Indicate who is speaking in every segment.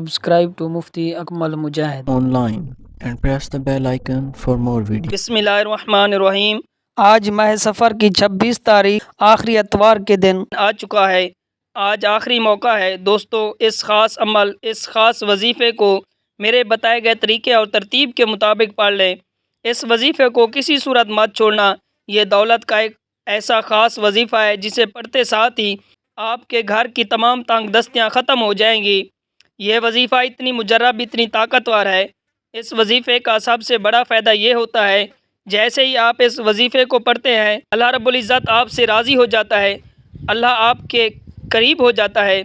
Speaker 1: Subscribe to Mufti Akmal Mujahid
Speaker 2: online and press the bell icon for more videos.
Speaker 1: بسم اللہ الرحمن الرحیم۔ آج ماہ سفر کی 26 تاریخ آخری اتوار کے دن آ چکا ہے۔ آج آخری موقع ہے دوستو، اس خاص عمل، اس خاص وظیفے کو میرے بتائے گئے طریقے اور ترتیب کے مطابق پڑھ لیں۔ اس وظیفے کو کسی صورت مت چھوڑنا۔ یہ دولت کا ایک ایسا خاص وظیفہ ہے جسے پڑھتے ساتھ ہی آپ کے گھر کی تمام تنگ دستیاں ختم ہو جائیں گی۔ یہ وظیفہ اتنی مجرب، اتنی طاقتور ہے۔ اس وظیفے کا سب سے بڑا فائدہ یہ ہوتا ہے، جیسے ہی آپ اس وظیفے کو پڑھتے ہیں، اللہ رب العزت آپ سے راضی ہو جاتا ہے، اللہ آپ کے قریب ہو جاتا ہے،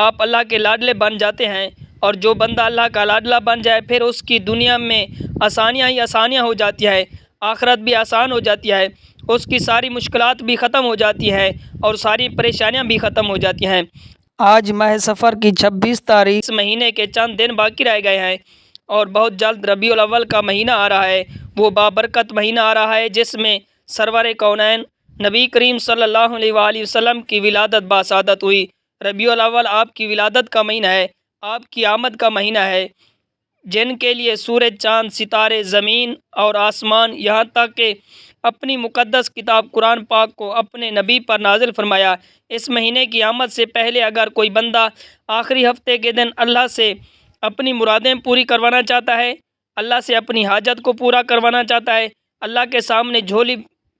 Speaker 1: آپ اللہ کے لاڈلے بن جاتے ہیں۔ اور جو بندہ اللہ کا لاڈلا بن جائے، پھر اس کی دنیا میں آسانیاں ہی آسانیاں ہو جاتی ہیں، آخرت بھی آسان ہو جاتی ہے، اس کی ساری مشکلات بھی ختم ہو جاتی ہیں اور ساری پریشانیاں بھی ختم ہو جاتی ہیں۔ آج ماہ سفر کی 26 تاریخ، اس مہینے کے چند دن باقی رہ گئے ہیں اور بہت جلد ربیع الاول کا مہینہ آ رہا ہے۔ وہ بابرکت مہینہ آ رہا ہے جس میں سرور کونین نبی کریم صلی اللہ علیہ وآلہ وسلم کی ولادت باسعادت ہوئی۔ ربیع الاول آپ کی ولادت کا مہینہ ہے، آپ کی آمد کا مہینہ ہے، جن کے لیے سورج، چاند، ستارے، زمین اور آسمان، یہاں تک کہ اپنی مقدس کتاب قرآن پاک کو اپنے نبی پر نازل فرمایا۔ اس مہینے کی آمد سے پہلے اگر کوئی بندہ آخری ہفتے کے دن اللہ سے اپنی مرادیں پوری کروانا چاہتا ہے، اللہ سے اپنی حاجت کو پورا کروانا چاہتا ہے، اللہ کے سامنے جھولی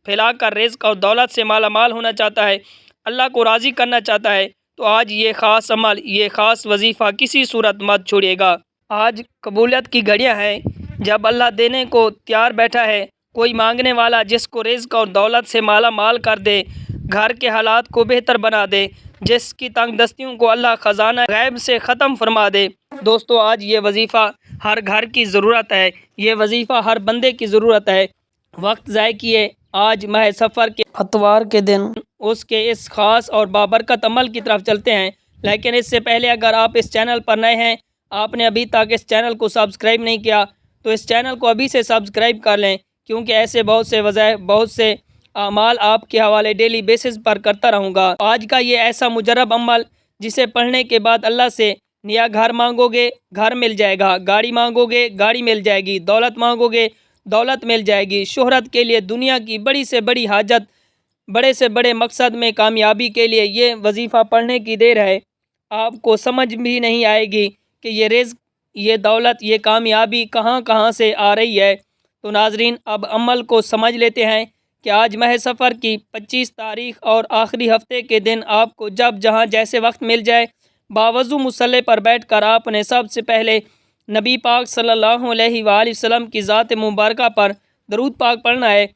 Speaker 1: پھیلا کر رزق اور دولت سے مالا مال ہونا چاہتا ہے، اللہ کو راضی کرنا چاہتا ہے، تو آج یہ خاص عمل، یہ خاص وظیفہ کسی صورت مت چھوڑیے گا۔ آج قبولیت کی گھڑیاں ہیں، جب اللہ دینے کو تیار بیٹھا ہے، کوئی مانگنے والا جس کو رزق اور دولت سے مالا مال کر دے، گھر کے حالات کو بہتر بنا دے، جس کی تنگ دستیوں کو اللہ خزانہ غیب سے ختم فرما دے۔ دوستو، آج یہ وظیفہ ہر گھر کی ضرورت ہے، یہ وظیفہ ہر بندے کی ضرورت ہے۔ وقت ضائع کیے، آج ماہ سفر کے اتوار کے دن اس کے اس خاص اور بابرکت عمل کی طرف چلتے ہیں۔ لیکن اس سے پہلے اگر آپ اس چینل پر نئے ہیں، آپ نے ابھی تک اس چینل کو سبسکرائب نہیں کیا، تو اس چینل کو ابھی سے سبسکرائب کر لیں، کیونکہ ایسے بہت سے وظائف، بہت سے اعمال آپ کے حوالے ڈیلی بیسس پر کرتا رہوں گا۔ آج کا یہ ایسا مجرب عمل جسے پڑھنے کے بعد اللہ سے نیا گھر مانگو گے، گھر مل جائے گا، گاڑی مانگو گے، گاڑی مل جائے گی، دولت مانگو گے، دولت مل جائے گی، شہرت کے لیے، دنیا کی بڑی سے بڑی حاجت، بڑے سے بڑے مقصد میں کامیابی کے لیے یہ وظیفہ پڑھنے کی دیر ہے۔ آپ کو سمجھ بھی نہیں آئے گی کہ یہ رزق، یہ دولت، یہ کامیابی کہاں کہاں سے آ رہی ہے۔ تو ناظرین، اب عمل کو سمجھ لیتے ہیں کہ آج ماہ سفر کی 25 تاریخ اور آخری ہفتے کے دن آپ کو جب جہاں جیسے وقت مل جائے، باوضو مصلی پر بیٹھ کر آپ نے سب سے پہلے نبی پاک صلی اللہ علیہ وآلہ وسلم کی ذات مبارکہ پر درود پاک پڑھنا ہے۔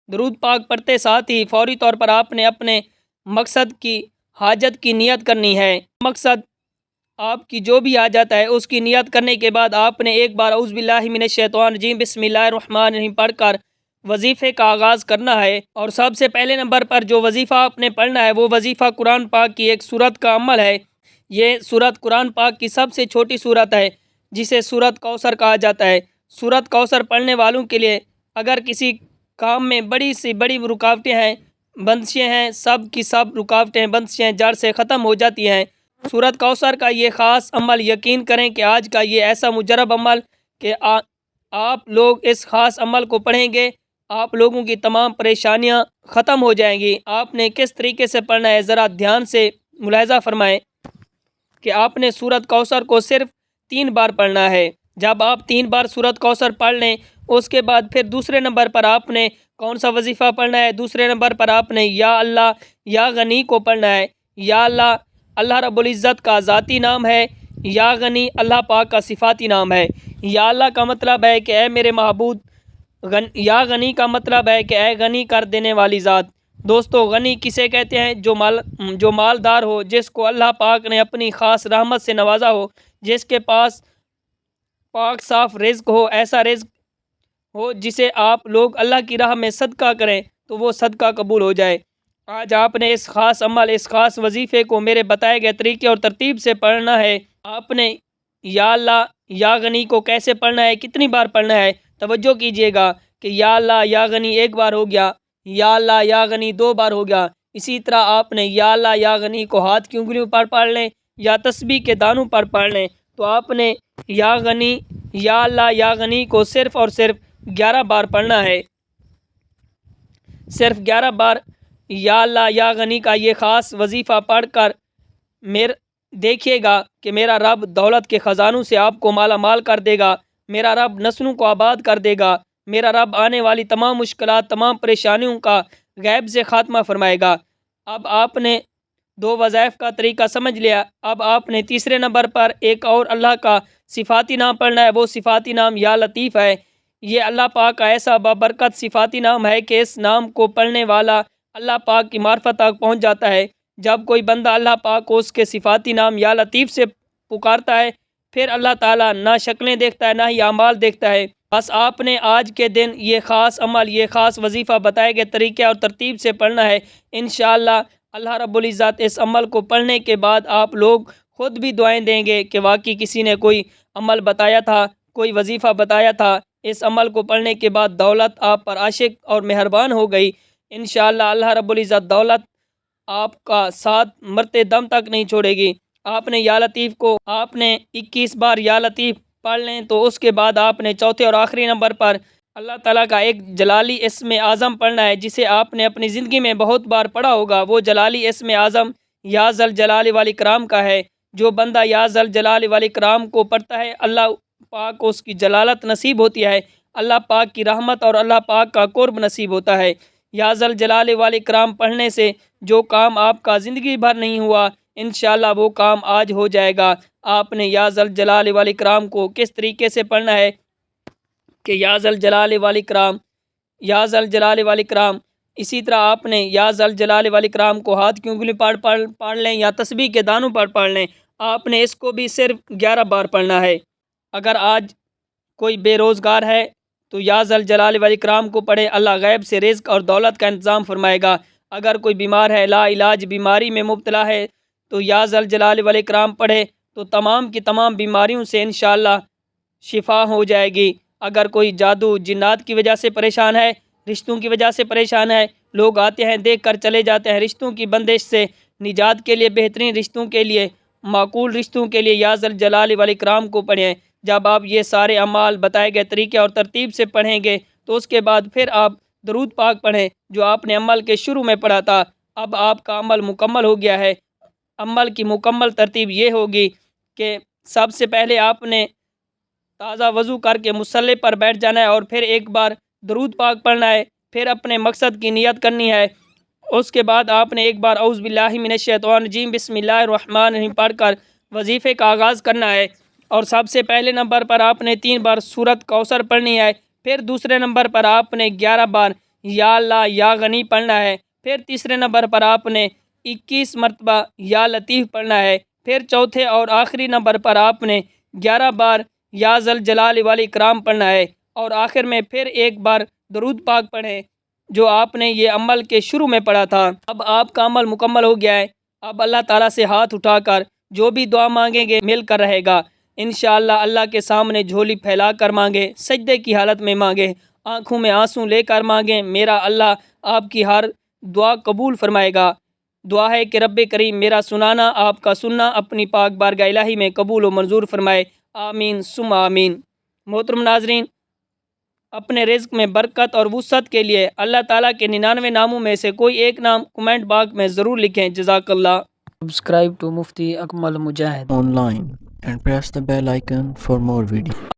Speaker 1: درود پاک پڑھتے ساتھ ہی فوری طور پر آپ نے اپنے مقصد کی، حاجت کی نیت کرنی ہے۔ مقصد آپ کی جو بھی حاجت ہے، اس کی نیت کرنے کے بعد آپ نے ایک بار اعوذ باللہ من الشیطان الرجیم بسم اللہ الرحمن الرحیم پڑھ کر وظیفے کا آغاز کرنا ہے۔ اور سب سے پہلے نمبر پر جو وظیفہ آپ نے پڑھنا ہے، وہ وظیفہ قرآن پاک کی ایک سورت کا عمل ہے۔ یہ سورت قرآن پاک کی سب سے چھوٹی سورت ہے، جسے سورت کوثر کہا جاتا ہے۔ سورت کوثر پڑھنے والوں کے لیے اگر کسی کام میں بڑی سی بڑی رکاوٹیں ہیں، بندشیں ہیں، سب کی سب رکاوٹیں، بندشیں جڑ سے ختم ہو جاتی ہیں۔ سورت کوثر کا یہ خاص عمل، یقین کریں کہ آج کا یہ ایسا مجرب عمل کہ آپ لوگ اس خاص عمل کو پڑھیں گے، آپ لوگوں کی تمام پریشانیاں ختم ہو جائیں گی۔ آپ نے کس طریقے سے پڑھنا ہے، ذرا دھیان سے ملاحظہ فرمائیں کہ آپ نے سورت کوثر کو صرف 3 بار پڑھنا ہے۔ جب آپ 3 بار سورت کوثر پڑھ لیں، اس کے بعد پھر دوسرے نمبر پر آپ نے کون سا وظیفہ پڑھنا ہے؟ دوسرے نمبر پر آپ نے یا اللہ یا غنی کو پڑھنا ہے۔ یا اللہ، اللہ رب العزت کا ذاتی نام ہے، یا غنی اللہ پاک کا صفاتی نام ہے۔ یا اللہ کا مطلب ہے کہ اے میرے معبود، یا غنی کا مطلب ہے کہ اے غنی کر دینے والی ذات۔ دوستو، غنی کسے کہتے ہیں؟ جو مالدار ہو، جس کو اللہ پاک نے اپنی خاص رحمت سے نوازا ہو، جس کے پاس پاک صاف رزق ہو، ایسا رزق ہو جسے آپ لوگ اللہ کی راہ میں صدقہ کریں تو وہ صدقہ قبول ہو جائے۔ آج آپ نے اس خاص عمل، اس خاص وظیفے کو میرے بتائے گئے طریقے اور ترتیب سے پڑھنا ہے۔ آپ نے یا اللہ یا غنی کو کیسے پڑھنا ہے، کتنی بار پڑھنا ہے، توجہ کیجئے گا کہ یا اللہ یا غنی 1 بار ہو گیا، یا اللہ یا غنی 2 بار ہو گیا۔ اسی طرح آپ نے یا اللہ یا غنی کو ہاتھ کی انگلیوں پر پڑھ لیں یا تسبیح کے دانوں پر پڑھ لیں۔ تو آپ نے یا غنی، یا اللہ یا غنی کو صرف اور صرف 11 بار پڑھنا ہے، صرف 11 بار یا اللہ یا غنی کا یہ خاص وظیفہ پڑھ کر دیکھیے گا کہ میرا رب دولت کے خزانوں سے آپ کو مالا مال کر دے گا، میرا رب نسلوں کو آباد کر دے گا، میرا رب آنے والی تمام مشکلات، تمام پریشانیوں کا غیب سے خاتمہ فرمائے گا۔ اب آپ نے 2 وظائف کا طریقہ سمجھ لیا، اب آپ نے تیسرے نمبر پر ایک اور اللہ کا صفاتی نام پڑھنا ہے، وہ صفاتی نام یا لطیف ہے۔ یہ اللہ پاک کا ایسا بابرکت صفاتی نام ہے کہ اس نام کو پڑھنے والا اللہ پاک کی معرفت تک پہنچ جاتا ہے۔ جب کوئی بندہ اللہ پاک کو اس کے صفاتی نام یا لطیف سے پکارتا ہے، پھر اللہ تعالیٰ نہ شکلیں دیکھتا ہے نہ ہی اعمال دیکھتا ہے۔ بس آپ نے آج کے دن یہ خاص عمل، یہ خاص وظیفہ بتائے گئے طریقے اور ترتیب سے پڑھنا ہے۔ انشاءاللہ اللہ رب العزت اس عمل کو پڑھنے کے بعد آپ لوگ خود بھی دعائیں دیں گے کہ واقعی کسی نے کوئی عمل بتایا تھا، کوئی وظیفہ بتایا تھا، اس عمل کو پڑھنے کے بعد دولت آپ پر عاشق اور مہربان ہو گئی۔ انشاءاللہ اللہ رب العزت دولت آپ کا ساتھ مرتے دم تک نہیں چھوڑے گی۔ آپ نے یا لطیف کو آپ نے 21 بار یا لطیف پڑھ لیں تو اس کے بعد آپ نے چوتھے اور آخری نمبر پر اللہ تعالیٰ کا ایک جلالی اسم اعظم پڑھنا ہے، جسے آپ نے اپنی زندگی میں بہت بار پڑھا ہوگا۔ وہ جلالی اسم اعظم یا ذل جلال والاکرام کا ہے۔ جو بندہ یا ذل جلال والاکرام کو پڑھتا ہے، اللہ پاک کو اس کی جلالت نصیب ہوتی ہے، اللہ پاک کی رحمت اور اللہ پاک کا قرب نصیب ہوتا ہے۔ یا ذل جلال والاکرام پڑھنے سے جو کام آپ کا زندگی بھر نہیں ہوا، انشاءاللہ وہ کام آج ہو جائے گا۔ آپ نے یا ذل جلال والاکرام کو کس طریقے سے پڑھنا ہے کہ یا ذل جلال والاکرام، یا ذل جلال والاکرام، اسی طرح آپ نے یا ذل جلال والاکرام کو ہاتھ کی انگلی پر پڑھ لیں یا تسبیح کے دانوں پر پڑھ لیں۔ آپ نے اس کو بھی صرف 11 بار پڑھنا ہے۔ اگر آج کوئی بے روزگار ہے تو یا ذل جلال والاکرام کو پڑھے، اللہ غیب سے رزق اور دولت کا انتظام فرمائے گا۔ اگر کوئی بیمار ہے، لا علاج بیماری میں مبتلا ہے، تو یا ذل جلال والاکرام پڑھے تو تمام کی تمام بیماریوں سے انشاءاللہ شفا ہو جائے گی۔ اگر کوئی جادو جنات کی وجہ سے پریشان ہے، رشتوں کی وجہ سے پریشان ہے، لوگ آتے ہیں دیکھ کر چلے جاتے ہیں، رشتوں کی بندش سے نجات کے لیے، بہترین رشتوں کے لیے، معقول رشتوں کے لیے یا ذل جلال والاکرام کو پڑھیں۔ جب آپ یہ سارے اعمال بتائے گئے طریقے اور ترتیب سے پڑھیں گے تو اس کے بعد پھر آپ درود پاک پڑھیں جو آپ نے عمل کے شروع میں پڑھا تھا۔ اب آپ کا عمل مکمل ہو گیا ہے۔ عمل کی مکمل ترتیب یہ ہوگی کہ سب سے پہلے آپ نے تازہ وضو کر کے مصلی پر بیٹھ جانا ہے اور پھر ایک بار درود پاک پڑھنا ہے، پھر اپنے مقصد کی نیت کرنی ہے۔ اس کے بعد آپ نے ایک بار اعوذ باللہ من الشیطان الرجیم بسم اللہ الرحمن الرحیم پڑھ کر وظیفے کا آغاز کرنا ہے، اور سب سے پہلے نمبر پر آپ نے 3 بار سورت کوثر پڑھنی ہے، پھر دوسرے نمبر پر آپ نے 11 بار یا اللہ یا غنی پڑھنا ہے، پھر تیسرے نمبر پر آپ نے 21 مرتبہ یا لطیف پڑھنا ہے، پھر چوتھے اور آخری نمبر پر آپ نے 11 بار یا ذل جلال والاکرام پڑھنا ہے، اور آخر میں پھر ایک بار درود پاک پڑھیں جو آپ نے یہ عمل کے شروع میں پڑھا تھا۔ اب آپ کا عمل مکمل ہو گیا ہے۔ اب اللہ تعالیٰ سے ہاتھ اٹھا کر جو بھی دعا مانگیں گے مل کر رہے گا۔ انشاءاللہ اللہ کے سامنے جھولی پھیلا کر مانگے، سجدے کی حالت میں مانگے، آنکھوں میں آنسو لے کر مانگیں، میرا اللہ آپ کی ہر دعا قبول فرمائے گا۔ دعا ہے کہ رب کریم میرا سنانا، آپ کا سننا اپنی پاک بارگاہ الہی میں قبول و منظور فرمائے، آمین ثم آمین۔ محترم ناظرین، اپنے رزق میں برکت اور وسعت کے لیے اللہ تعالیٰ کے 99 ناموں میں سے کوئی ایک نام کمنٹ باکس میں ضرور لکھیں۔ جزاک اللہ۔
Speaker 2: Subscribe to Mufti Akmal Mujahid online and press the bell icon for more videos.